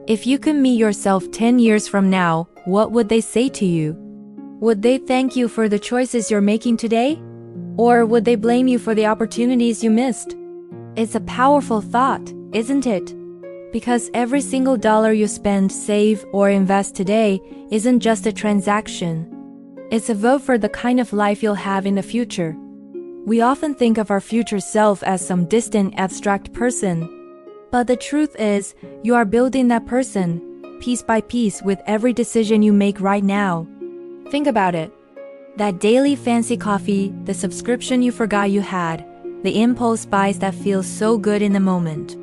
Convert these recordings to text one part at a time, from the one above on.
If you could meet yourself 10 years from now, what would they say to you? Would they thank you for the choices you're making today? Or would they blame you for the opportunities you missed? It's a powerful thought, isn't it? Because every single dollar you spend, save, or invest today isn't just a transaction. It's a vote for the kind of life you'll have in the future. We often think of our future self as some distant, abstract person. But the truth is, you are building that person, piece by piece, with every decision you make right now. Think about it. That daily fancy coffee, the subscription you forgot you had, the impulse buys that feel so good in the moment.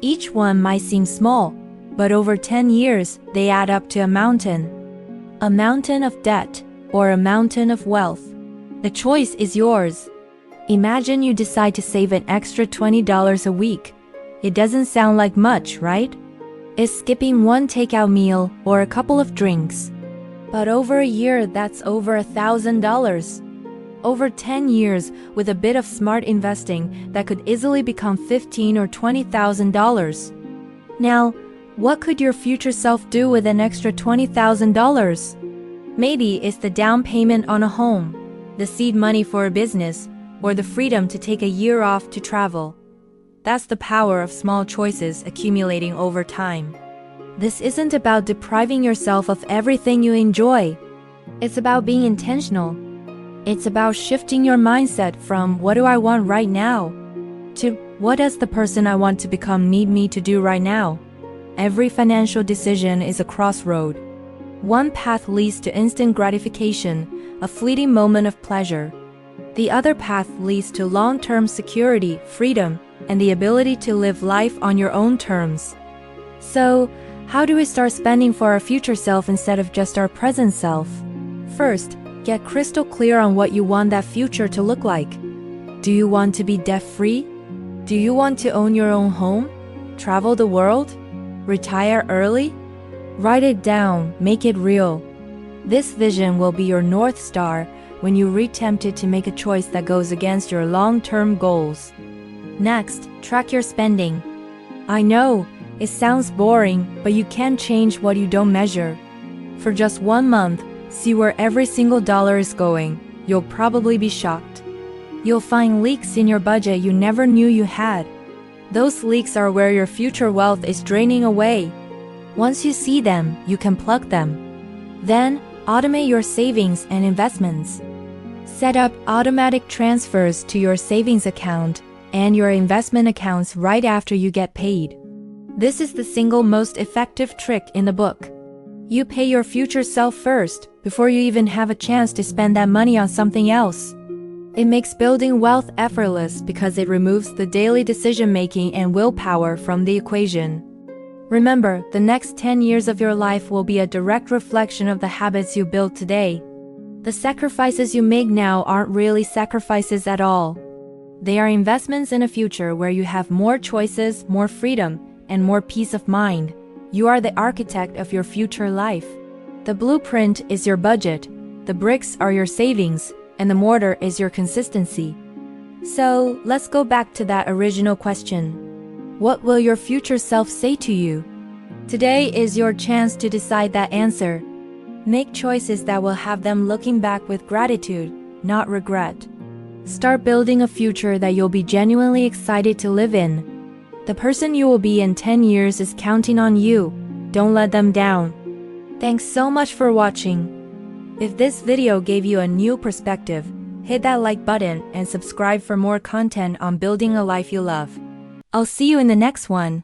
Each one might seem small, but over 10 years, they add up to a mountain. A mountain of debt, or a mountain of wealth. The choice is yours. Imagine you decide to save an extra $20 a week. It doesn't sound like much, right? It's skipping one takeout meal or a couple of drinks. But over a year, that's over $1,000. Over 10 years, with a bit of smart investing, that could easily become $15,000 or $20,000. Now, what could your future self do with an extra $20,000? Maybe it's the down payment on a home, the seed money for a business, or the freedom to take a year off to travel. That's the power of small choices accumulating over time. This isn't about depriving yourself of everything you enjoy. It's about being intentional. It's about shifting your mindset from "what do I want right now?" to "what does the person I want to become need me to do right now?" Every financial decision is a crossroad. One path leads to instant gratification, a fleeting moment of pleasure. The other path leads to long-term security, freedom, and the ability to live life on your own terms. So, how do we start spending for our future self instead of just our present self? First, get crystal clear on what you want that future to look like. Do you want to be debt-free? Do you want to own your own home? Travel the world? Retire early? Write it down, make it real. This vision will be your North Star when you are tempted to make a choice that goes against your long-term goals. Next, track your spending. I know, it sounds boring, but you can't change what you don't measure. For just 1 month, see where every single dollar is going. You'll probably be shocked. You'll find leaks in your budget you never knew you had. Those leaks are where your future wealth is draining away. Once you see them, you can plug them. Then, automate your savings and investments. Set up automatic transfers to your savings account and your investment accounts right after you get paid. This is the single most effective trick in the book. You pay your future self first, before you even have a chance to spend that money on something else. It makes building wealth effortless because it removes the daily decision-making and willpower from the equation. Remember, the next 10 years of your life will be a direct reflection of the habits you build today. The sacrifices you make now aren't really sacrifices at all. They are investments in a future where you have more choices, more freedom, and more peace of mind. You are the architect of your future life. The blueprint is your budget, the bricks are your savings, and the mortar is your consistency. So, let's go back to that original question. What will your future self say to you? Today is your chance to decide that answer. Make choices that will have them looking back with gratitude, not regret. Start building a future that you'll be genuinely excited to live in. The person you will be in 10 years is counting on you. Don't let them down. Thanks so much for watching. If this video gave you a new perspective, hit that like button and subscribe for more content on building a life you love. I'll see you in the next one.